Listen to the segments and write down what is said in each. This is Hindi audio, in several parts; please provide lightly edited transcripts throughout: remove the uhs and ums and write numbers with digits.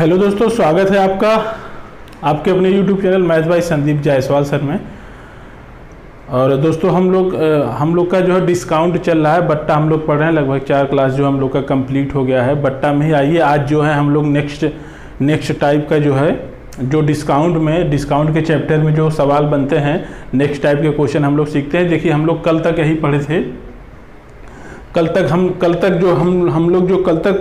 हेलो दोस्तों, स्वागत है आपका आपके अपने YouTube channel math bye Sandeep Jaiswal sir में। और दोस्तों हम लोग का जो है डिस्काउंट चल रहा है। बट्टा हम लोग पढ़ रहे हैं, लगभग 4 क्लास जो हम लोग का कंप्लीट हो गया है। बट्टा में ही आइए, आज जो है हम लोग नेक्स्ट टाइप का जो है जो डिस्काउंट के चैप्टर में जो सवाल बनते हैं, नेक्स्ट टाइप के क्वेश्चन हम लोग सीखते हैं। देखिए हम लोग कल तक यही पढ़े थे। कल तक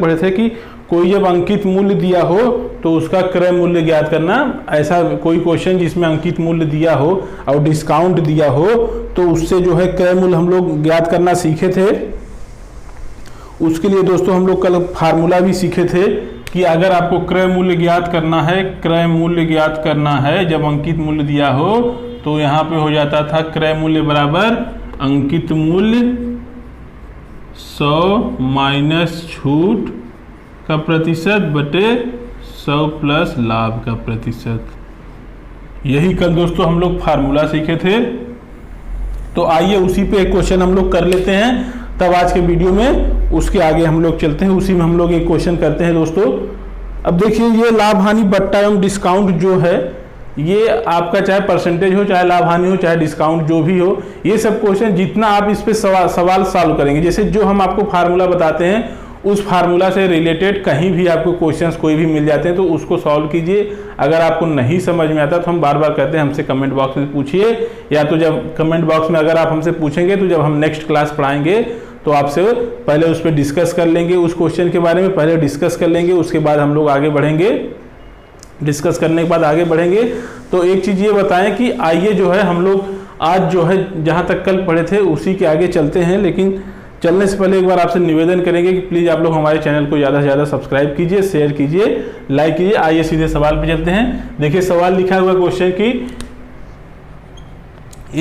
पढ़े थे कि कोई जब अंकित मूल्य दिया हो तो उसका क्रय मूल्य ज्ञात करना। ऐसा कोई क्वेश्चन जिसमें अंकित मूल्य दिया हो और डिस्काउंट दिया हो तो उससे जो है क्रय मूल्य हम लोग ज्ञात करना सीखे थे। उसके लिए दोस्तों हम लोग कल फार्मूला भी सीखे थे कि अगर आपको क्रय मूल्य ज्ञात करना है जब अंकित मूल्य दिया हो तो यहाँ पे हो जाता था क्रय मूल्य बराबर अंकित मूल्य 100 माइनस छूट का प्रतिशत बटे 100 प्लस लाभ का प्रतिशत। यही कल दोस्तों हम लोग फार्मूला सीखे थे। तो आइए उसी पे एक क्वेश्चन हम लोग कर लेते हैं, तब आज के वीडियो में उसके आगे हम लोग चलते हैं। उसी में हम लोग एक क्वेश्चन करते हैं दोस्तों। अब देखिए ये लाभ हानि बट्टा एवं डिस्काउंट जो है, ये आपका चाहे परसेंटेज हो, चाहे लाभ हानि हो, चाहे डिस्काउंट जो भी हो, ये सब क्वेश्चन जितना आप इस पे सवाल सॉल्व करेंगे, जैसे जो हम आपको फार्मूला बताते हैं उस फार्मूला से रिलेटेड कहीं भी आपको क्वेश्चंस कोई भी मिल जाते हैं तो उसको सॉल्व कीजिए। अगर आपको नहीं समझ में आता तो हम बार बार कहते हैं हमसे कमेंट बॉक्स में पूछिए, या तो जब कमेंट बॉक्स में अगर आप हमसे पूछेंगे तो जब हम नेक्स्ट क्लास पढ़ाएंगे तो आपसे पहले उस पर डिस्कस कर लेंगे, उस क्वेश्चन के बारे में पहले डिस्कस कर लेंगे, उसके बाद हम लोग आगे बढ़ेंगे। डिस्कस करने के बाद आगे बढ़ेंगे। तो एक चीज़ ये बताएं कि आइए जो है हम लोग आज जो है जहाँ तक कल पढ़े थे उसी के आगे चलते हैं। लेकिन चलने से पहले एक बार आपसे निवेदन करेंगे कि प्लीज़ आप लोग हमारे चैनल को ज़्यादा से ज़्यादा सब्सक्राइब कीजिए, शेयर कीजिए, लाइक कीजिए। आइए सीधे सवाल पे चलते हैं। देखिए सवाल लिखा हुआ क्वेश्चन कि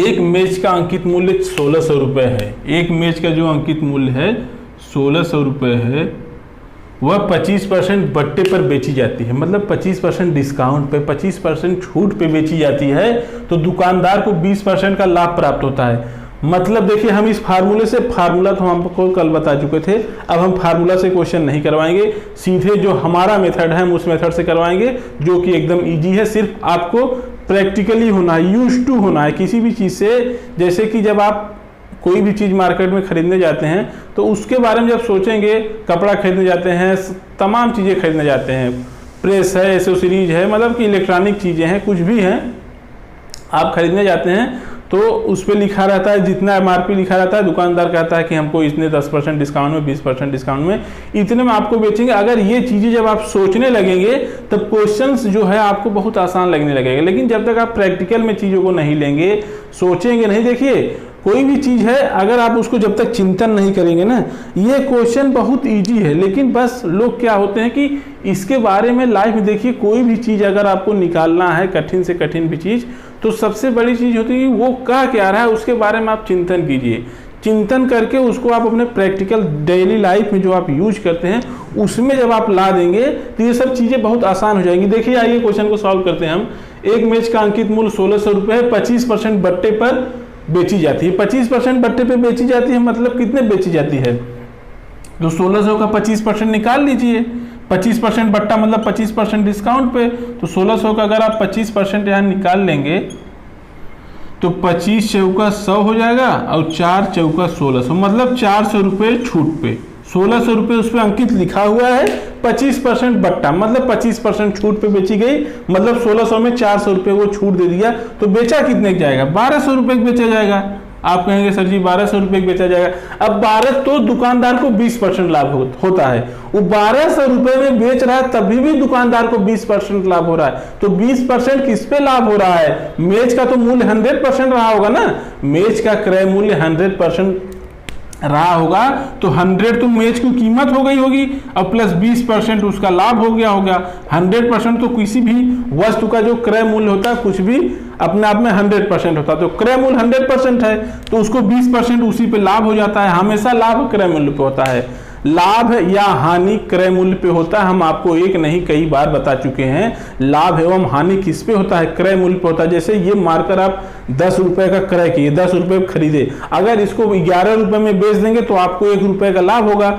एक मेज का अंकित मूल्य 1600 रुपये है। एक मेज का जो अंकित मूल्य है 1600 रुपये है, वह 25% बट्टे पर बेची जाती है। मतलब 25% डिस्काउंट पे, 25% छूट पे बेची जाती है तो दुकानदार को 20% का लाभ प्राप्त होता है। मतलब देखिए हम इस फार्मूले से, फार्मूला तो हम आपको कल बता चुके थे, अब हम फार्मूला से क्वेश्चन नहीं करवाएंगे, सीधे जो हमारा मेथड है हम उस मेथड से करवाएंगे जो कि एकदम इजी है। सिर्फ आपको प्रैक्टिकली होना है, यूज्ड टू होना है किसी भी चीज़ से। जैसे कि जब आप कोई भी चीज़ मार्केट में खरीदने जाते हैं तो उसके बारे में जब सोचेंगे, कपड़ा खरीदने जाते हैं, तमाम चीज़ें खरीदने जाते हैं, प्रेस है, एसेसरीज है, मतलब कि इलेक्ट्रॉनिक चीज़ें हैं, कुछ भी हैं, आप खरीदने जाते हैं तो उस पर लिखा रहता है, जितना MRP लिखा रहता है, दुकानदार कहता है कि हमको इसने 10% डिस्काउंट में, 20% डिस्काउंट में, इतने में आपको बेचेंगे। अगर ये चीज़ें जब आप सोचने लगेंगे तब क्वेश्चंस जो है आपको बहुत आसान लगने लगेगा। लेकिन जब तक आप प्रैक्टिकल में चीज़ों को नहीं लेंगे, सोचेंगे नहीं, देखिए कोई भी चीज़ है अगर आप उसको जब तक चिंतन नहीं करेंगे ना, ये क्वेश्चन बहुत ईजी है। लेकिन बस लोग क्या होते हैं कि इसके बारे में लाइफ में, देखिए कोई भी चीज़ अगर आपको निकालना है, कठिन से कठिन भी चीज़, तो सबसे बड़ी चीज़ होती है कि वो क्या रहा है उसके बारे में आप चिंतन कीजिए। चिंतन करके उसको आप अपने प्रैक्टिकल डेली लाइफ में जो आप यूज करते हैं उसमें जब आप ला देंगे तो ये सब चीज़ें बहुत आसान हो जाएंगी। देखिए आइए क्वेश्चन को सॉल्व करते हैं हम। एक मेज का अंकित मूल्य 1600 रुपये है, 25% बट्टे पर बेची जाती है। 25% बट्टे पे बेची जाती है मतलब कितने बेची जाती है, तो 1600 का 25% निकाल लीजिए। 25% बट्टा मतलब 25% डिस्काउंट पे, तो 1600 का अगर आप 25% यहाँ निकाल लेंगे तो 25 चौका 100 हो जाएगा और 4 चौका 1600, मतलब 400 रुपये छूट पे। 1600 रुपये उस पर अंकित लिखा हुआ है, 25% बट्टा मतलब 25% छूट पे बेची गई, मतलब 1600 में 400 रुपये वो छूट दे दिया, तो बेचा कितने का जाएगा, 1200 रुपये का बेचा जाएगा। आप कहेंगे सर जी 1200 रुपये का बेचा जाएगा। अब 12 तो दुकानदार को 20% लाभ होता है, वो 1200 रुपये में बेच रहा है तभी भी दुकानदार को 20% लाभ हो रहा है। तो 20% किस पे लाभ हो रहा है, मेज का तो मूल्य 100% रहा होगा ना, मेज का क्रय मूल्य 100% रहा होगा तो 100 तो मेज की कीमत हो गई होगी और प्लस 20% उसका लाभ हो गया होगा। 100% तो किसी भी वस्तु का जो क्रय मूल्य होता है कुछ भी अपने आप में 100% होता है, तो क्रय मूल्य 100% है तो उसको 20% उसी पे लाभ हो जाता है। हमेशा लाभ क्रय मूल्य पे होता है, लाभ या हानि क्रय मूल्य पे होता है। हम आपको एक नहीं कई बार बता चुके हैं, लाभ एवं हानि किस पे होता है, क्रय मूल्य पे होता है। जैसे ये मार्कर आप 10 रुपए का क्रय किए, 10 रुपए खरीदे, अगर इसको 11 रुपए में बेच देंगे तो आपको 1 रुपए का लाभ होगा।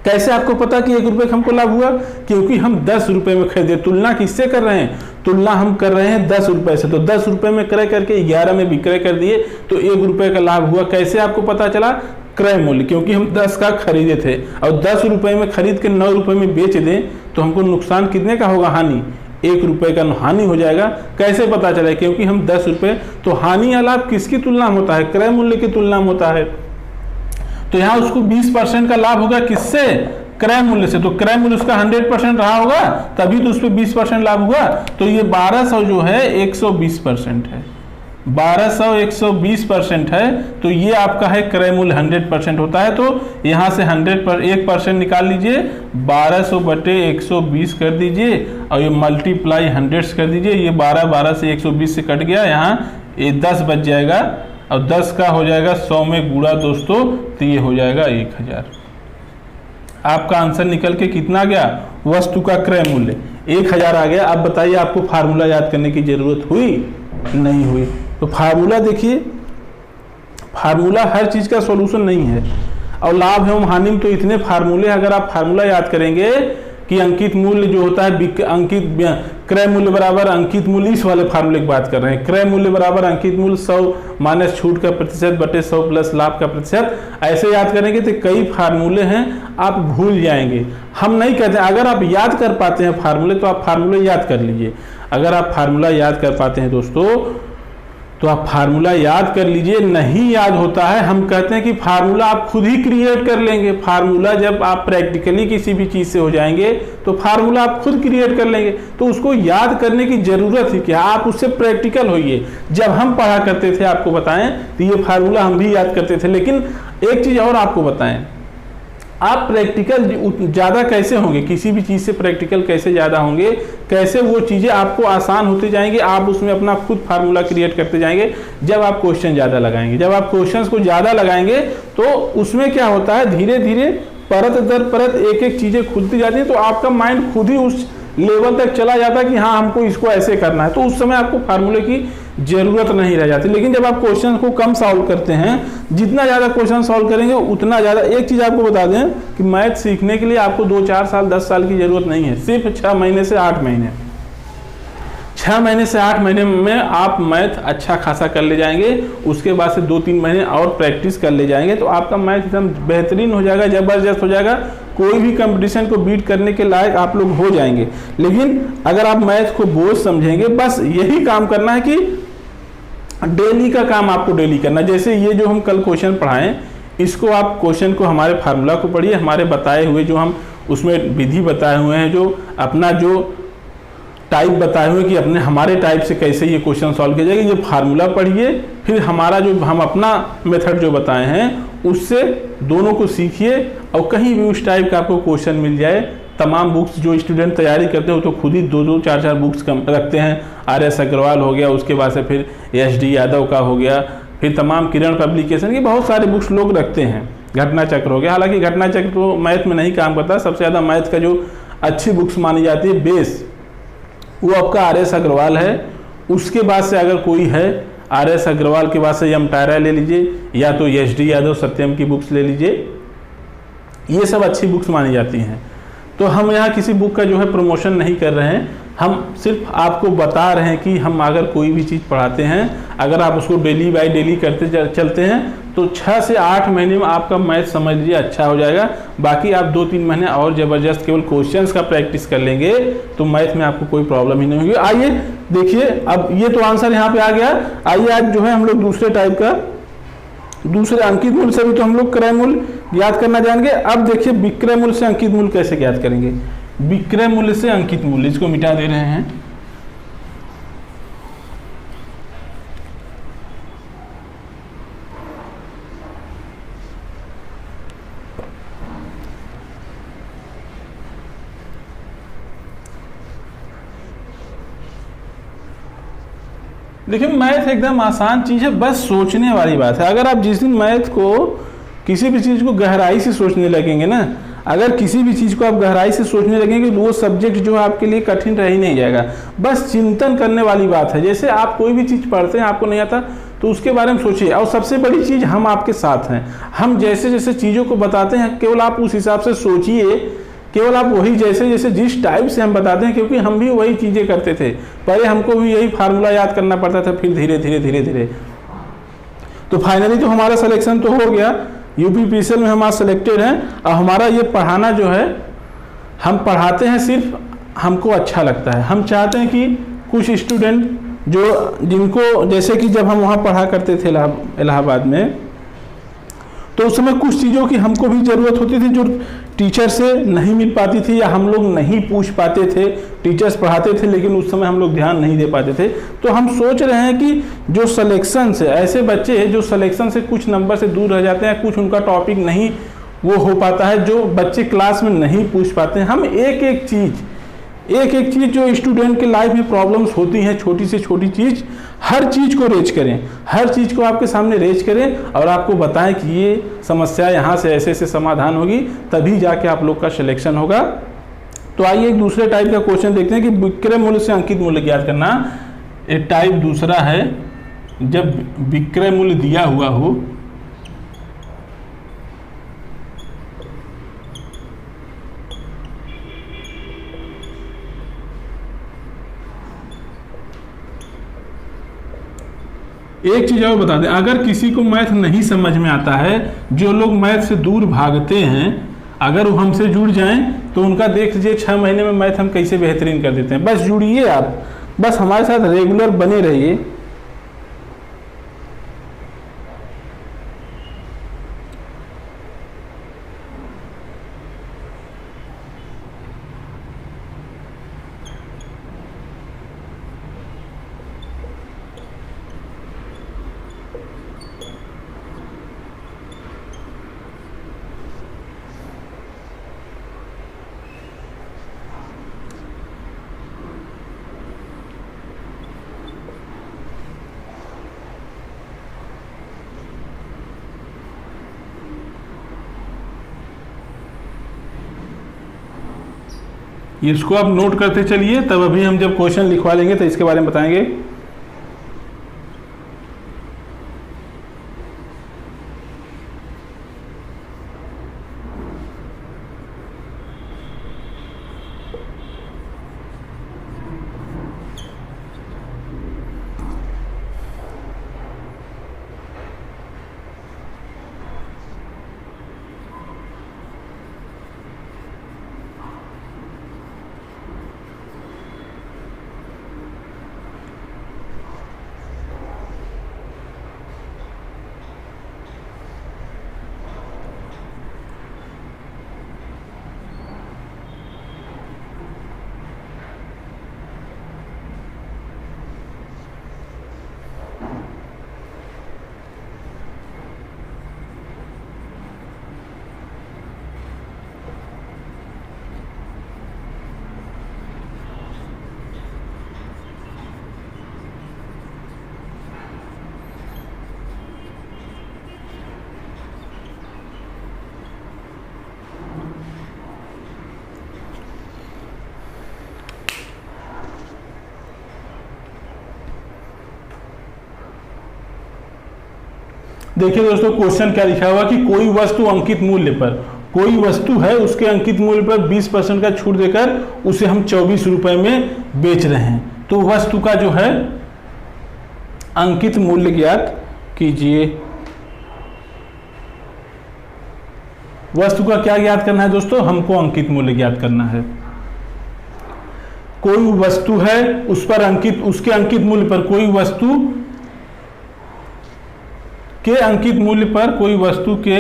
कैसे आपको पता कि 1 रुपये का हमको लाभ हुआ? क्योंकि हम 10 रुपये में खरीदे। तुलना किससे कर रहे हैं? तुलना हम कर रहे हैं 10 रुपये से। तो 10 रुपये में क्रय करके 11 में विक्रय कर दिए तो 1 रुपये का लाभ हुआ। कैसे आपको पता चला? क्रय मूल्य, क्योंकि हम 10 का खरीदे थे और 10 रुपये में खरीद के 9 रुपये में बेच दें तो हमको नुकसान कितने का होगा? हानि 1 रुपये का हानि हो जाएगा। कैसे पता चला? क्योंकि हम 10 रुपये, तो हानि या लाभ किसकी तुलना में होता है? क्रय मूल्य की तुलना में होता है। तो यहाँ उसको 20% का लाभ होगा किससे? क्रय मूल्य से। तो क्रय मूल्य उसका 100% रहा होगा तभी तो उस पर 20% लाभ हुआ। तो ये 1200 जो है 120% है। 1200 120% है तो ये आपका है क्रय मूल्य 100% होता है। तो यहाँ से 1% निकाल लीजिए, 1200 बटे 120 कर दीजिए और ये मल्टीप्लाई 100 कर दीजिए। ये 12 से 120 से कट गया, यहाँ ये 10 बच जाएगा और 10 का हो जाएगा 100 में गुणा दोस्तों, तो ये हो जाएगा 1000। आपका आंसर निकल के कितना गया? वस्तु का क्रय मूल्य 1000 आ गया। अब बताइए आपको फार्मूला याद करने की जरूरत हुई? नहीं हुई। तो फार्मूला देखिए, फार्मूला हर चीज का सॉल्यूशन नहीं है। और लाभ एवं हानि में तो इतने फार्मूले, अगर आप फार्मूला याद करेंगे कि अंकित मूल्य जो होता है अंकित क्रय मूल्य बराबर अंकित मूल्य, इस वाले फार्मूले की बात कर रहे हैं। क्रय मूल्य बराबर अंकित मूल्य 100 माइनस छूट का प्रतिशत बटे 100 प्लस लाभ का प्रतिशत, ऐसे याद करेंगे तो कई फार्मूले हैं आप भूल जाएंगे। हम नहीं कहते, अगर आप याद कर पाते हैं फार्मूले तो आप फार्मूले याद कर लीजिए। अगर आप फार्मूला याद कर पाते हैं दोस्तों तो आप फार्मूला याद कर लीजिए। नहीं याद होता है, हम कहते हैं कि फार्मूला आप खुद ही क्रिएट कर लेंगे। फार्मूला जब आप प्रैक्टिकली किसी भी चीज़ से हो जाएंगे तो फार्मूला आप खुद क्रिएट कर लेंगे। तो उसको याद करने की ज़रूरत है क्या? आप उससे प्रैक्टिकल होइए। जब हम पढ़ा करते थे आपको बताएं तो ये फार्मूला हम भी याद करते थे। लेकिन एक चीज़ और आपको बताएं, आप प्रैक्टिकल ज़्यादा कैसे होंगे? किसी भी चीज़ से प्रैक्टिकल कैसे ज़्यादा होंगे? कैसे वो चीज़ें आपको आसान होती जाएंगी? आप उसमें अपना खुद फार्मूला क्रिएट करते जाएंगे जब आप क्वेश्चन ज़्यादा लगाएंगे। जब आप क्वेश्चंस को ज़्यादा लगाएंगे तो उसमें क्या होता है, धीरे धीरे परत दर परत एक एक चीज़ें खुलती जाती है। तो आपका माइंड खुद ही उस लेवल तक चला जाता है कि हाँ हमको इसको ऐसे करना है। तो उस समय आपको फार्मूले की जरूरत नहीं रह जाती। लेकिन जब आप क्वेश्चन को कम सॉल्व करते हैं, जितना ज़्यादा क्वेश्चन सॉल्व करेंगे उतना ज़्यादा। एक चीज़ आपको बता दें कि मैथ सीखने के लिए आपको 2 4 साल 10 साल की जरूरत नहीं है, सिर्फ 6 महीने से 8 महीने। 6 महीने से 8 महीने में आप मैथ अच्छा खासा कर ले जाएंगे। उसके बाद से 2-3 महीने और प्रैक्टिस कर ले जाएंगे तो आपका मैथ एकदम बेहतरीन हो जाएगा, ज़बरदस्त हो जाएगा। कोई भी कंपटीशन को बीट करने के लायक आप लोग हो जाएंगे। लेकिन अगर आप मैथ को बोझ समझेंगे, बस यही काम करना है कि डेली का काम आपको डेली करना। जैसे ये जो हम कल क्वेश्चन पढ़ाएं, इसको आप क्वेश्चन को हमारे फार्मूला को पढ़िए, हमारे बताए हुए जो हम उसमें विधि बताए हुए हैं, जो अपना जो टाइप बताए हुए कि अपने हमारे टाइप से कैसे ये क्वेश्चन सॉल्व किया जाएगा, ये फार्मूला पढ़िए। फिर हमारा जो हम अपना मेथड जो बताए हैं उससे दोनों को सीखिए। और कहीं भी उस टाइप का आपको क्वेश्चन मिल जाए, तमाम बुक्स जो स्टूडेंट तैयारी करते हो तो खुद ही 2-2 4-4 बुक्स कम रखते हैं। RS अग्रवाल हो गया, उसके बाद से फिर SD यादव का हो गया, फिर तमाम किरण पब्लिकेशन की बहुत सारे बुक्स लोग रखते हैं। घटना चक्र हो गया, हालांकि घटना चक्र तो मैथ में नहीं काम करता। सबसे ज़्यादा मैथ का जो अच्छी बुक्स मानी जाती है बेस, वो आपका RS अग्रवाल है। उसके बाद से अगर कोई है, RS अग्रवाल के बाद से टायरा ले लीजिए, या तो SD यादव सत्यम की बुक्स ले लीजिए। ये सब अच्छी बुक्स मानी जाती हैं। तो हम यहाँ किसी बुक का जो है प्रमोशन नहीं कर रहे हैं, हम सिर्फ आपको बता रहे हैं कि हम अगर कोई भी चीज़ पढ़ाते हैं, अगर आप उसको डेली बाय डेली करते चलते हैं तो 6 से 8 महीने में आपका मैथ समझ लीजिए अच्छा हो जाएगा। बाकी आप 2-3 महीने और ज़बरदस्त केवल क्वेश्चंस का प्रैक्टिस कर लेंगे तो मैथ में आपको कोई प्रॉब्लम ही नहीं होगी। आइए देखिए, अब ये तो आंसर यहाँ पे आ गया। आइए आज जो है हम लोग दूसरे टाइप का, दूसरे अंकित मूल्य से भी तो हम लोग क्रय मूल्य याद करना जानेंगे। अब देखिए विक्रय मूल्य से अंकित मूल्य कैसे याद करेंगे। विक्रय मूल्य से अंकित मूल्य, इसको मिटा दे रहे हैं। देखिए मैथ एकदम आसान चीज़ है, बस सोचने वाली बात है। अगर आप जिस दिन मैथ को किसी भी चीज़ को गहराई से सोचने लगेंगे ना, अगर किसी भी चीज़ को आप गहराई से सोचने लगेंगे तो वो सब्जेक्ट जो है आपके लिए कठिन रह ही नहीं जाएगा। बस चिंतन करने वाली बात है। जैसे आप कोई भी चीज़ पढ़ते हैं, आपको नहीं आता तो उसके बारे में सोचिए। और सबसे बड़ी चीज़, हम आपके साथ हैं, हम जैसे जैसे चीज़ों को बताते हैं केवल आप उस हिसाब से सोचिए, केवल आप वही जैसे जैसे जिस टाइप से हम बताते हैं, क्योंकि हम भी वही चीज़ें करते थे, पहले हमको भी यही फार्मूला याद करना पड़ता था, फिर धीरे धीरे धीरे धीरे। तो फाइनली तो हमारा सिलेक्शन तो हो गया, यूपीपीसीएल में हम आज सिलेक्टेड हैं। और हमारा ये पढ़ाना जो है, हम पढ़ाते हैं सिर्फ हमको अच्छा लगता है। हम चाहते हैं कि कुछ स्टूडेंट जो जिनको, जैसे कि जब हम वहाँ पढ़ा करते थे इलाहाबाद में, तो उस समय कुछ चीज़ों की हमको भी ज़रूरत होती थी जो टीचर से नहीं मिल पाती थी, या हम लोग नहीं पूछ पाते थे। टीचर्स पढ़ाते थे लेकिन उस समय हम लोग ध्यान नहीं दे पाते थे। तो हम सोच रहे हैं कि जो सिलेक्शन से, ऐसे बच्चे हैं जो सिलेक्शन से कुछ नंबर से दूर रह जाते हैं, कुछ उनका टॉपिक नहीं वो हो पाता है, जो बच्चे क्लास में नहीं पूछ पाते हैं, हम एक एक चीज़ जो स्टूडेंट के लाइफ में प्रॉब्लम्स होती हैं, छोटी से छोटी चीज़, हर चीज़ को रेज करें, हर चीज़ को आपके सामने रेज करें और आपको बताएं कि ये समस्या यहाँ से ऐसे ऐसे समाधान होगी, तभी जाके आप लोग का सिलेक्शन होगा। तो आइए एक दूसरे टाइप का क्वेश्चन देखते हैं कि विक्रय मूल्य से अंकित मूल्य ज्ञात करना। एक टाइप दूसरा है, जब विक्रय मूल्य दिया हुआ हो, एक चीज और बता दें, अगर किसी को मैथ नहीं समझ में आता है, जो लोग मैथ से दूर भागते हैं, अगर वो हमसे जुड़ जाएं तो उनका देख लीजिए 6 महीने में मैथ हम कैसे बेहतरीन कर देते हैं। बस जुड़िए आप, बस हमारे साथ रेगुलर बने रहिए। इसको आप नोट करते चलिए, तब अभी हम जब क्वेश्चन लिखवा लेंगे तो इसके बारे में बताएंगे। देखिए दोस्तों, क्वेश्चन क्या लिखा हुआ कि कोई वस्तु अंकित मूल्य पर, कोई वस्तु है उसके अंकित मूल्य पर 20% का छूट देकर उसे हम 24 रुपए में बेच रहे हैं। तो वस्तु का जो है अंकित मूल्य ज्ञात कीजिए। वस्तु का क्या ज्ञात करना है दोस्तों? हमको अंकित मूल्य ज्ञात करना है। कोई वस्तु है उस पर अंकित, उसके अंकित मूल्य पर, कोई वस्तु के अंकित मूल्य पर, कोई वस्तु के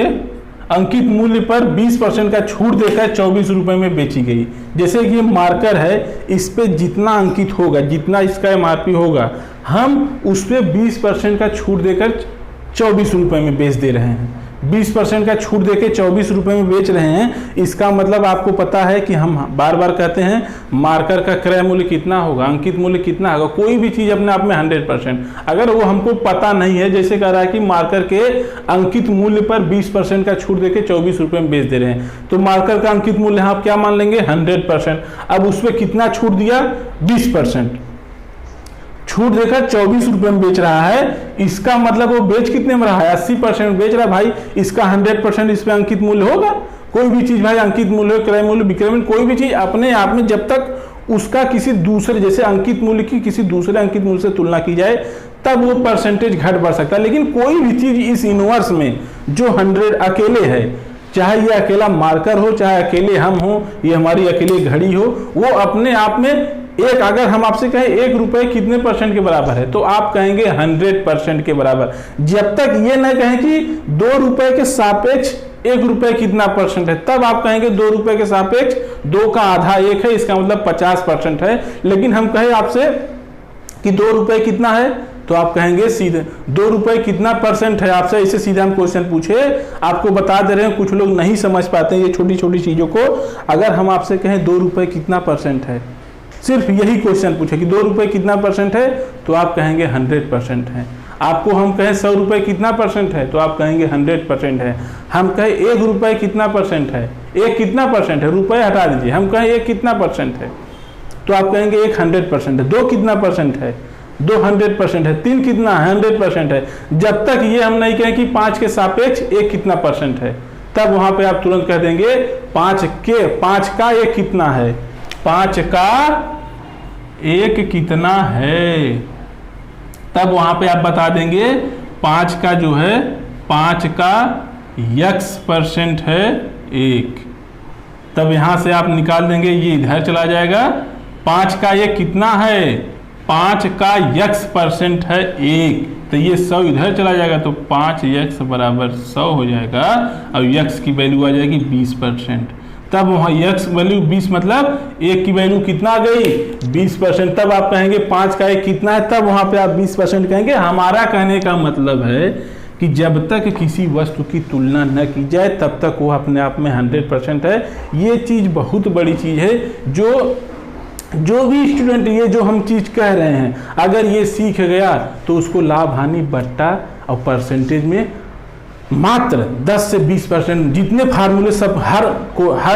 अंकित मूल्य पर 20% का छूट देकर 24 रुपए में बेची गई। जैसे कि ये मार्कर है, इस पे जितना अंकित होगा, जितना इसका एमआरपी होगा, हम उस पे 20% का छूट देकर 24 रुपए में बेच दे रहे हैं। 20% का छूट देके 24 रुपए में बेच रहे हैं। इसका मतलब आपको पता है कि हम बार बार कहते हैं मार्कर का क्रय मूल्य कितना होगा, अंकित मूल्य कितना होगा। कोई भी चीज़ अपने आप में 100%, अगर वो हमको पता नहीं है, जैसे कह रहा है कि मार्कर के अंकित मूल्य पर 20% का छूट देके 24 रुपए में बेच दे रहे हैं, तो मार्कर का अंकित मूल्य आप क्या मान लेंगे? 100%। अब उस पर कितना छूट दिया? 20%। छूट देकर 24 रुपए में बेच रहा है, इसका मतलब वो बेच कितने में रहा है, 80% बेच रहा है भाई, इसका 100% इस पे अंकित मूल्य होगा। कोई भी चीज भाई अंकित मूल्य, क्रय मूल्य, विक्रय मूल्य, कोई भी चीज अपने आप में जब तक उसका किसी दूसरे, जैसे अंकित मूल्य की किसी दूसरे अंकित मूल्य से तुलना की जाए तब वो परसेंटेज घट बढ़ सकता है। लेकिन कोई भी चीज इस इनवर्स में जो 100 अकेले है, चाहे ये अकेला मार्कर हो, चाहे अकेले हम हो, ये हमारी अकेली घड़ी हो, वो अपने आप में एक, अगर हम आपसे कहें 1 रुपए कितने परसेंट के बराबर है तो आप कहेंगे 100% के बराबर। जब तक ये न कहें कि 2 रुपए के सापेक्ष 1 रुपए कितना परसेंट है, तब आप कहेंगे 2 रुपए के सापेक्ष 2 का आधा 1 है, इसका मतलब 50% है। लेकिन हम कहें आपसे कि 2 रुपए कितना है तो आप कहेंगे सीधे 2 रुपए कितना परसेंट है, आपसे ऐसे सीधा हम क्वेश्चन पूछे, आपको बता दे रहे हैं। कुछ लोग नहीं समझ पाते हैं ये छोटी छोटी चीजों को। अगर हम आपसे कहें 2 रुपए कितना परसेंट है, सिर्फ यही क्वेश्चन पूछे कि 2 रुपए कितना परसेंट है तो आप कहेंगे 100% है। आपको हम कहें 100 रुपए कितना परसेंट है तो आप कहेंगे 100% है। हम कहें 1 रुपए कितना परसेंट है, 1 कितना परसेंट है, रुपए हटा दीजिए, हम कहें 1 कितना परसेंट है तो आप कहेंगे 1 100% है। 2 कितना परसेंट है, 2 100% है। 3 कितना 100% है। जब तक ये हम नहीं कहें कि 5 के सापेक्ष 1 कितना परसेंट है, तब वहां पे आप तुरंत कह देंगे 5 का 1 कितना है, 5 का 1 कितना है, तब वहां पे आप बता देंगे 5 का जो है 5 का x% है 1। तब यहां से आप निकाल देंगे, ये इधर चला जाएगा। 5 का 1 कितना है, 5 का x% है 1, तो ये 100 इधर चला जाएगा तो 5x बराबर 100 हो जाएगा और x की वैल्यू आ जाएगी 20%। तब वहाँ x वैल्यू 20 मतलब 1 की वैल्यू कितना आ गई 20%। तब आप कहेंगे 5 का 1 कितना है, तब वहाँ पे आप 20% कहेंगे। हमारा कहने का मतलब है कि जब तक किसी वस्तु की तुलना न की जाए तब तक वो अपने आप में 100% है। ये चीज़ बहुत बड़ी चीज़ है। जो भी स्टूडेंट ये जो हम चीज़ कह रहे हैं, अगर ये सीख गया तो उसको लाभ हानि बट्टा और परसेंटेज में मात्र 10 से 20% जितने फार्मूले सब हर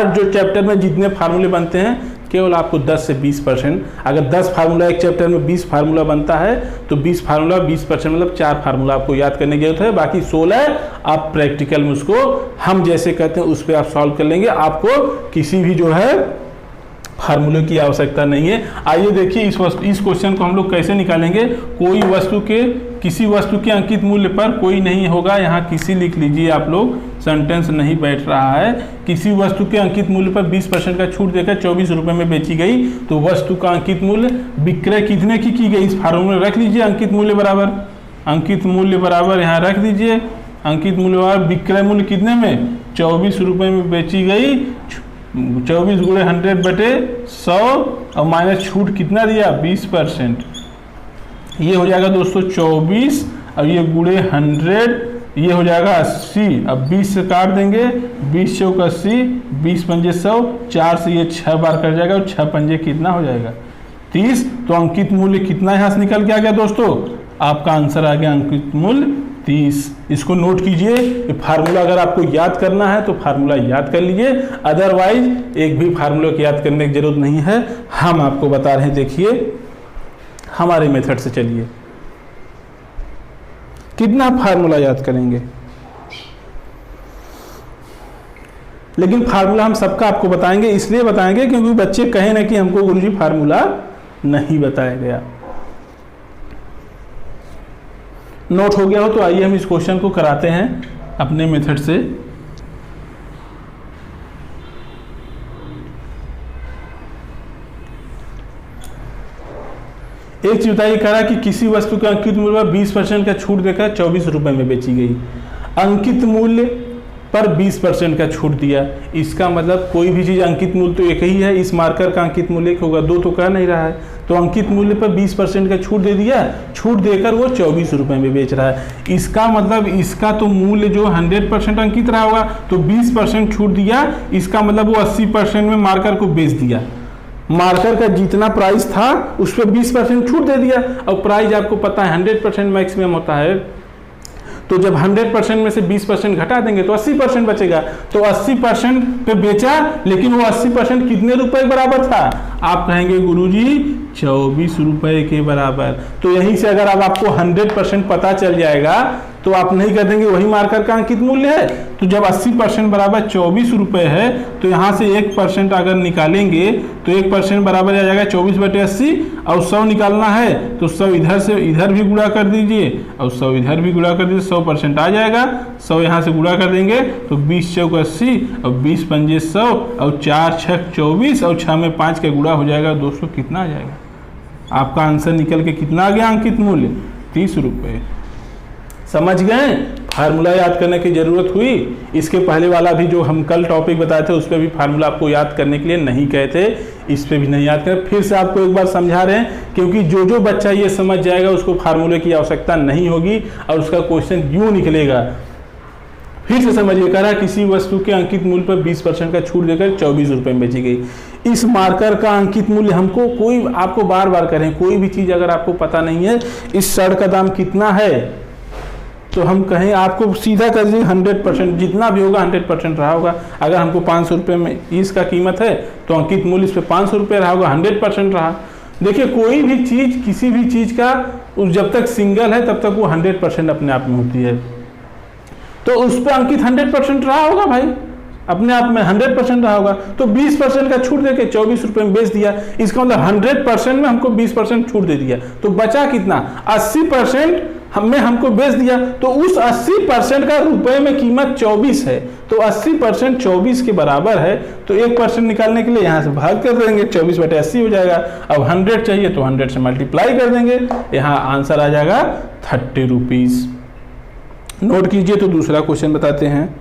जो चैप्टर में जितने फार्मूले बनते हैं केवल आपको 10 से 20%, अगर 10 फार्मूला एक चैप्टर में 20 फार्मूला बनता है तो 20 फार्मूला 20% मतलब 4 फार्मूला आपको याद करने की जरूरत है। बाकी 16 आप प्रैक्टिकल में उसको हम जैसे कहते हैं उस पर आप सॉल्व कर लेंगे। आपको किसी भी जो है फार्मूले की आवश्यकता नहीं है। आइए देखिए इस क्वेश्चन को हम लोग कैसे निकालेंगे। कोई वस्तु के किसी वस्तु के अंकित मूल्य पर कोई नहीं होगा, यहाँ किसी लिख लीजिए आप लोग, सेंटेंस नहीं बैठ रहा है। किसी वस्तु के अंकित मूल्य पर 20% का छूट देकर 24 रुपये में बेची गई तो वस्तु का अंकित मूल्य विक्रय कितने की गई, इस फार्मूले में रख लीजिए। अंकित मूल्य बराबर यहाँ रख दीजिए, अंकित मूल्य बराबर विक्रय मूल्य कितने में 24 रुपये में बेची गई, 24 गुणे 100/100 और माइनस छूट कितना दिया 20%। ये हो जाएगा दोस्तों 24 और ये गुणे 100 ये हो जाएगा 80। अब 20 से काट देंगे, 20 चौक 80, 20 पंजे 100, 4 से ये 6 बार कट जाएगा और 6 पंजे कितना हो जाएगा 30। तो अंकित मूल्य कितना यहाँ से निकल के आ गया दोस्तों, आपका आंसर आ गया अंकित मूल्य 30। इसको नोट कीजिए। फार्मूला अगर आपको याद करना है तो फार्मूला याद कर लीजिए, अदरवाइज एक भी फार्मूला को याद करने की जरूरत नहीं है। हम आपको बता रहे हैं, देखिए हमारे मेथड से चलिए। कितना फार्मूला याद करेंगे, लेकिन फार्मूला हम सबका आपको बताएंगे, इसलिए बताएंगे क्योंकि बच्चे कहे ना कि हमको गुरुजी फार्मूला नहीं बताया गया। नोट हो गया हो तो आइए हम इस क्वेश्चन को कराते हैं अपने मेथड से। एक चीज बताइए, कह रहा कि किसी वस्तु के अंकित मूल्य पर 20% का छूट देकर 24 रुपए में बेची गई। अंकित मूल्य पर 20% का छूट दिया, इसका मतलब कोई भी चीज अंकित मूल्य तो एक ही है, इस मार्कर का अंकित मूल्य एक होगा, 2 तो कह नहीं रहा है। तो अंकित मूल्य पर 20% का छूट दे दिया, छूट देकर वो 24 रुपए में बेच रहा है। इसका मतलब इसका तो मूल्य जो 100% अंकित रहा होगा, तो 20% छूट दिया, इसका मतलब वो 80% में मार्कर को बेच दिया। मार्कर का जितना प्राइस था उस पर 20% छूट दे दिया, और प्राइस आपको पता है 100% मैक्सिमम होता है, तो जब 100% में से 20% घटा देंगे तो 80% बचेगा। तो 80% पे बेचा, लेकिन वो 80% कितने रुपए बराबर था आप कहेंगे गुरुजी 24 रुपए के बराबर। तो यहीं से अगर अब आपको 100% पता चल जाएगा तो आप नहीं कर देंगे वही मार्कर का अंकित मूल्य है। तो जब 80% बराबर 24 रुपए है तो यहाँ से 1% अगर निकालेंगे तो 1% बराबर आ जाएगा 24/80 और 100 निकालना है तो 100 इधर से इधर भी गुणा कर दीजिए और 100 इधर भी गुणा कर दीजिए, 100% आ जाएगा। 100 यहाँ से गुणा कर देंगे तो 20 चौक 80 और 20 पंजे 100 और 4 छक 24 और 6 में 5 का गुणा हो जाएगा 200। कितना आ जाएगा? आपका आंसर निकल के कितना आ गया अंकित मूल्य? 30 रुपये। समझ गए? फार्मूला याद करने की जरूरत हुई। इसके पहले वाला भी जो हम कल टॉपिक बताए थे उस पर भी फार्मूला आपको याद करने के लिए नहीं कहे थे, इस पे भी नहीं याद करें। फिर से आपको एक बार समझा रहे हैं क्योंकि जो बच्चा ये समझ जाएगा उसको फार्मूले की आवश्यकता नहीं होगी और उसका क्वेश्चन यूं निकलेगा। फिर से समझिए, कह रहा किसी वस्तु के अंकित मूल्य पर 20% का छूट देकर 24 रुपये में बेची गई। इस मार्कर का अंकित मूल्य हमको कोई आपको बार बार करें, कोई भी चीज़ अगर आपको पता नहीं है इस शर्ट का दाम कितना है तो हम कहें आपको सीधा कर दीजिए 100%, जितना भी होगा 100% रहा होगा। अगर हमको 500 रुपये में इसका कीमत है तो अंकित मूल्य इस पर 500 रुपये रहा होगा, 100% रहा। देखिए कोई भी चीज़ किसी भी चीज़ का जब तक सिंगल है तब तक वो 100% अपने आप में होती है, तो उस पर अंकित 100% रहा होगा भाई, अपने आप में 100% रहा होगा। तो 20% का छूट देके 24 रुपये में बेच दिया, इसका मतलब 100% में हमको 20% छूट दे दिया, तो बचा कितना? 80% हमने हमको बेच दिया, तो उस 80% का रुपए में कीमत 24 है, तो 80% 24 के बराबर है। तो 1% निकालने के लिए यहाँ से भाग कर देंगे, 24/80 हो जाएगा। अब 100 चाहिए तो 100 से मल्टीप्लाई कर देंगे, यहाँ आंसर आ जाएगा 30 रुपीज़। नोट कीजिए। तो दूसरा क्वेश्चन बताते हैं।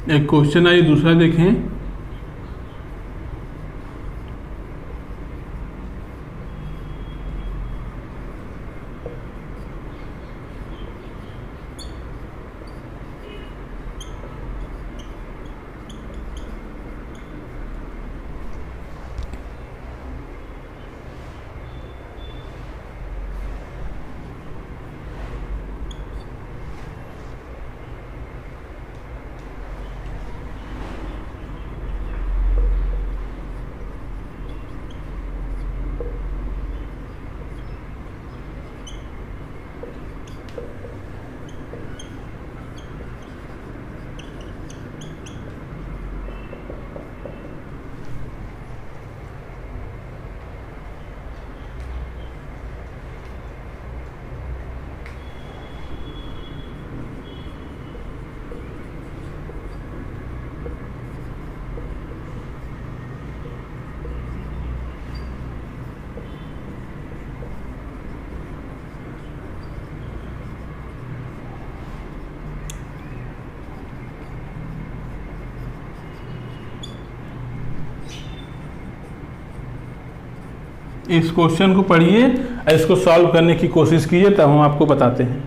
एक क्वेश्चन आइए दूसरा देखें। इस क्वेश्चन को पढ़िए, इसको सॉल्व करने की कोशिश कीजिए, तब हम आपको बताते हैं।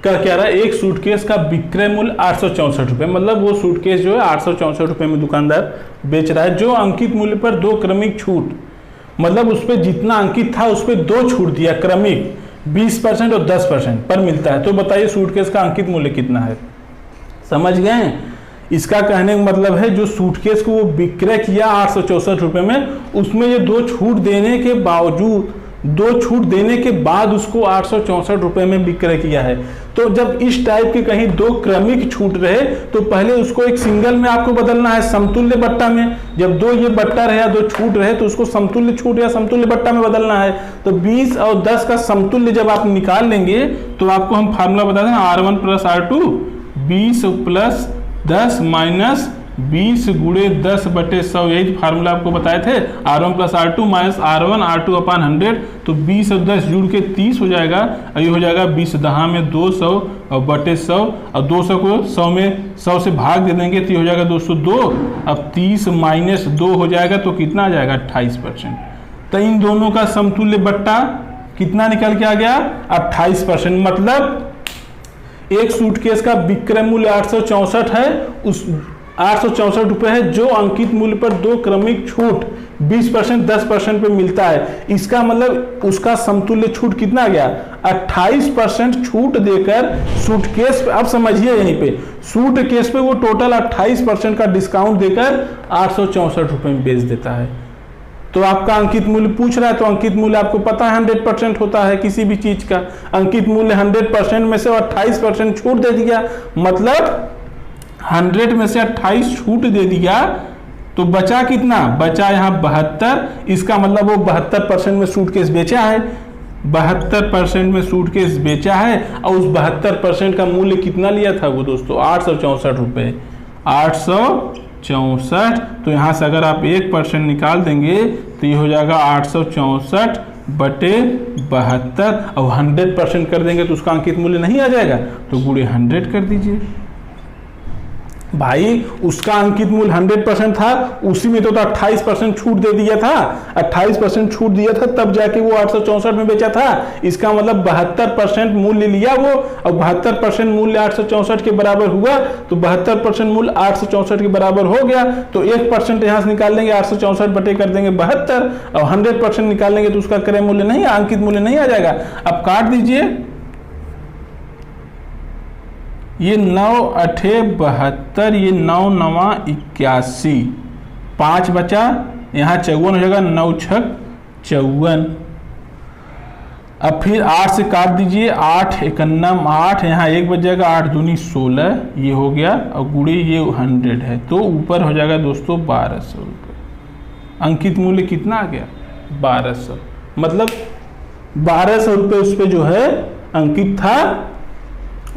क्या रहा है, एक सूटकेस का विक्रय मूल्य 864 रुपये, मतलब वो सूटकेस जो है 864 रुपये में दुकानदार बेच रहा है, जो अंकित मूल्य पर 2 क्रमिक छूट, मतलब उस पर जितना अंकित था उस पर 2 छूट दिया क्रमिक 20% और 10% पर मिलता है। तो बताइए सूटकेस का अंकित मूल्य कितना है? समझ गए? इसका कहने का मतलब है जो सूटकेस को वो विक्रय किया 864 रुपये में, उसमें ये 2 छूट देने के बावजूद 2 छूट देने के बाद उसको 864 रुपये में विक्रय किया है। तो तो जब इस टाइप के कहीं दो क्रमिक छूट रहे तो पहले उसको एक सिंगल में आपको बदलना है, समतुल्य बट्टा में। जब दो ये बट्टा रहे या दो छूट रहे तो उसको समतुल्य छूट या समतुल्य बट्टा में बदलना है। तो 20 और 10 का समतुल्य जब आप निकाल लेंगे तो आपको हम फार्मूला बता दें, R1 plus R2, 20 plus 10 minus 20 गुणे 10 बटे 100, यही फार्मूला आपको बताए थे। R1 plus R2 minus R1 R2 अपान 100, तो 20 और 10 जुड़ के 30 हो जाएगा, और ये हो जाएगा 20 दहा में 200 और बटे 100, और 200 को 100 में 100 से भाग दे देंगे तो ये हो जाएगा 202। अब 30 माइनस 2 हो जाएगा तो कितना आ जाएगा 28%। तो इन दोनों का समतुल्य बट्टा कितना निकल के आ गया 28%। मतलब एक सूटकेस का विक्रय मूल्य 864 है, उस 864 रुपये है जो अंकित मूल्य पर दो क्रमिक छूट 20% 10% पे मिलता है। इसका मतलब उसका समतुल्य छूट कितना आ गया 28% छूट देकर सूटकेस पे, अब समझिए यहीं पे सूटकेस पे वो टोटल 28% का डिस्काउंट देकर 864 रुपये में बेच देता है। तो आपका अंकित मूल्य पूछ रहा है, तो अंकित मूल्य आपको पता है 100% होता है किसी भी चीज का। अंकित मूल्य 100% में से 28% छूट दे दिया, मतलब 100 में से 28 छूट दे दिया तो बचा कितना, बचा यहाँ 72। इसका मतलब वो 72% में सूटकेस बेचा है, 72% में सूटकेस बेचा है, और उस 72% का मूल्य कितना लिया था वो दोस्तों 864 रुपये, 864। तो यहाँ से अगर आप 1% निकाल देंगे तो ये हो जाएगा 864 बटे 72, और 100% कर देंगे तो उसका अंकित मूल्य नहीं आ जाएगा, तो गुणे 100 कर दीजिए। भाई उसका अंकित मूल्य 100% था, उसी में तो 28% छूट दे दिया था, 28% छूट दिया था तब जाके वो 864 में बेचा था। इसका मतलब 72% मूल्य लिया वो, और 72% मूल्य 864 के बराबर हुआ, तो 72% मूल्य 864 के बराबर हो गया। तो 1% यहाँ से निकाल लेंगे, 864 बटे कर देंगे 72, और 100% निकाल लेंगे तो उसका क्रय मूल्य नहीं, अंकित मूल्य नहीं आ जाएगा। अब काट दीजिए, ये 9 8 72, ये 9 9 81, 5 बचा, यहाँ 54 हो जाएगा, 9 6 54। अब फिर 8 से काट दीजिए, 8 51 8, यहाँ 1 बच जाएगा, 8 दूनी 16, ये हो गया, और गुणे ये 100 है, तो ऊपर हो जाएगा दोस्तों 1200 रुपये। अंकित मूल्य कितना आ गया 1200, मतलब 1200 रुपये उस पर जो है अंकित था,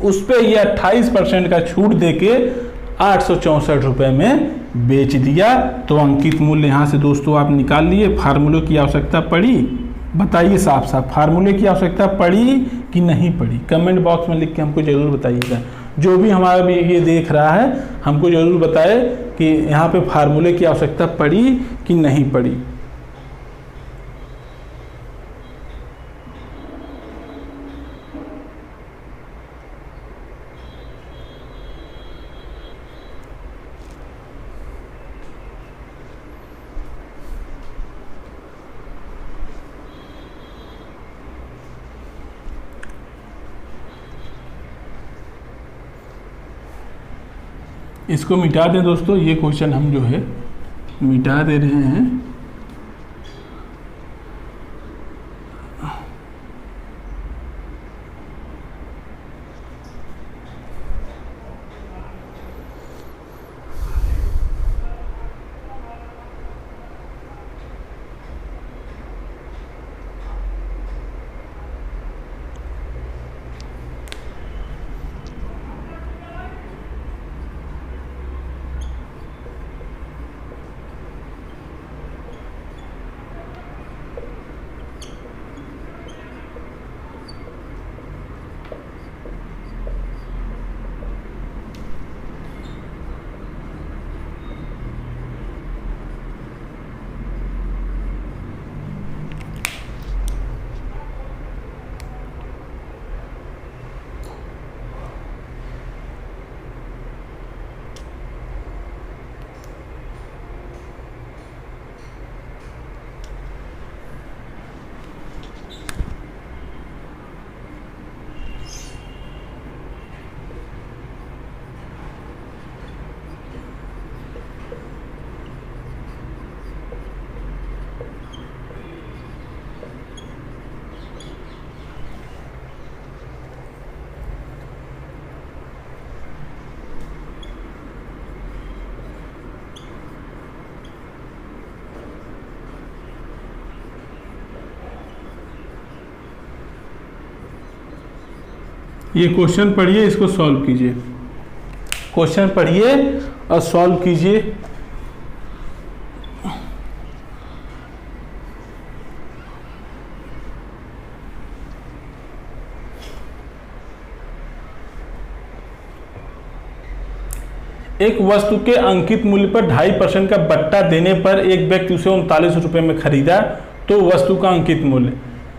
उस पे ये 28% का छूट देके 864 रुपये में बेच दिया। तो अंकित मूल्य यहाँ से दोस्तों आप निकाल लिए। फार्मूले की आवश्यकता पड़ी, बताइए साफ साफ, फार्मूले की आवश्यकता पड़ी कि नहीं पड़ी, कमेंट बॉक्स में लिख के हमको ज़रूर बताइएगा। जो भी हमारा भी ये देख रहा है हमको ज़रूर बताए कि यहाँ पे फार्मूले की आवश्यकता पड़ी कि नहीं पड़ी। इसको मिटा दें दोस्तों, ये क्वेश्चन हम जो है मिटा दे रहे हैं। ये क्वेश्चन पढ़िए, इसको सॉल्व कीजिए। क्वेश्चन पढ़िए और सॉल्व कीजिए। एक वस्तु के अंकित मूल्य पर 2.5% का बट्टा देने पर एक व्यक्ति उसे 39 रुपये में खरीदा, तो वस्तु का अंकित मूल्य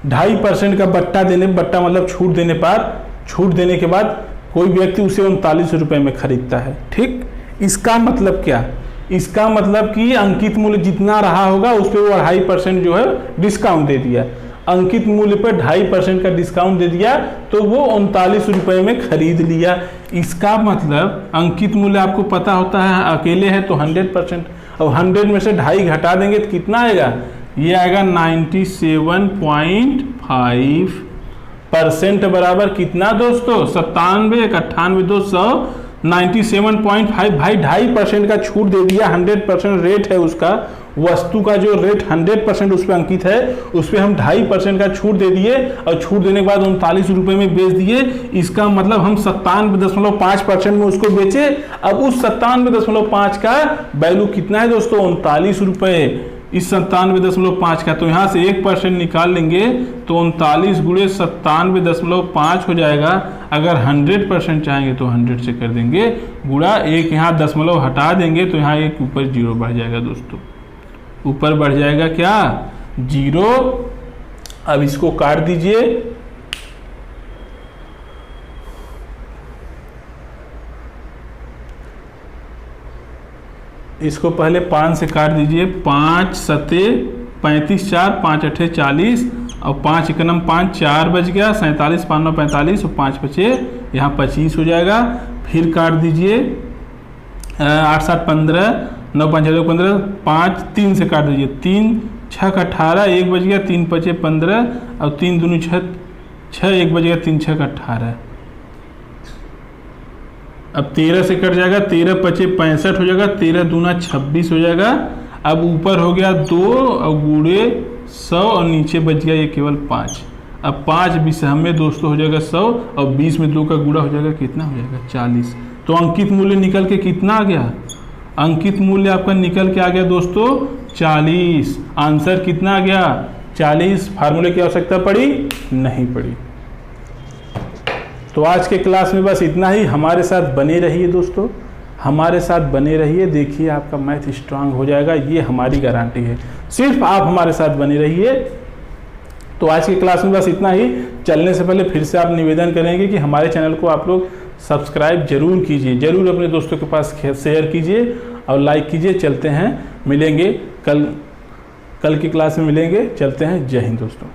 2.5% का बट्टा देने, बट्टा मतलब छूट देने पर, छूट देने के बाद कोई व्यक्ति उसे 39 रुपये में खरीदता है। ठीक, इसका मतलब क्या? इसका मतलब कि अंकित मूल्य जितना रहा होगा उस पर वो 2.5% जो है डिस्काउंट दे दिया। अंकित मूल्य पर 2.5% का डिस्काउंट दे दिया तो वो 39 रुपये में खरीद लिया। इसका मतलब अंकित मूल्य आपको पता होता है, अकेले है तो 100%। अब 100 में से 2.5 घटा देंगे तो कितना आएगा? ये आएगा 97.5% बराबर कितना दोस्तों? 97, 98, 200, 97.5। भाई 2.5% का छूट दे दिया, 100% रेट है उसका, वस्तु का जो रेट 100% उस पर अंकित है, उस पर हम 2.5% का छूट दे दिए और छूट देने के बाद 39 रुपये में बेच दिए। इसका मतलब हम 97.5% में उसको बेचे। अब उस 97.5 का वैल्यू कितना है दोस्तों? 39 रुपये। इस 97.5 का तो यहाँ से 1% निकाल लेंगे तो 39 गुणे 97.5 हो जाएगा। अगर 100% चाहेंगे तो 100 से कर देंगे गुणा, एक यहाँ दशमलव हटा देंगे तो यहाँ एक ऊपर 0 बढ़ जाएगा दोस्तों, ऊपर बढ़ जाएगा क्या? 0। अब इसको काट दीजिए, इसको पहले 5 से काट दीजिए। 5 सते 35, 4 5 8 40 और 5 एकनम 5, 4 बच गया, 47 5 9 45 और 5 बचे, यहाँ 25 हो जाएगा। फिर काट दीजिए 8 7 15, 9 5 6 15, 5 3 से काट दीजिए, 3 6 18, 1 बच गया, 3 5 15 और 3 दूनी 6, 1 बच गया, 3 6 18। अब 13 से कट जाएगा, 13 5 65 हो जाएगा, 13 दूना 26 हो जाएगा। अब ऊपर हो गया 2 और गुणे 100 और नीचे बच गया ये केवल 5। अब 5 20 में दोस्तों हो जाएगा 100 और 20 में 2 का गुणा हो जाएगा, कितना हो जाएगा? 40। तो अंकित मूल्य निकल के कितना आ गया? अंकित मूल्य आपका निकल के आ गया दोस्तों 40। आंसर कितना आ गया? 40। फार्मूले की आवश्यकता पड़ी? नहीं पड़ी। तो आज के क्लास में बस इतना ही। हमारे साथ बने रहिए दोस्तों, हमारे साथ बने रहिए, देखिए आपका मैथ स्ट्रांग हो जाएगा, ये हमारी गारंटी है। सिर्फ आप हमारे साथ बने रहिए। तो आज की क्लास में बस इतना ही। चलने से पहले फिर से आप निवेदन करेंगे कि हमारे चैनल को आप लोग सब्सक्राइब जरूर कीजिए, जरूर अपने दोस्तों के पास शेयर कीजिए और लाइक कीजिए। चलते हैं, मिलेंगे कल की क्लास में मिलेंगे। चलते हैं, जय हिंद दोस्तों।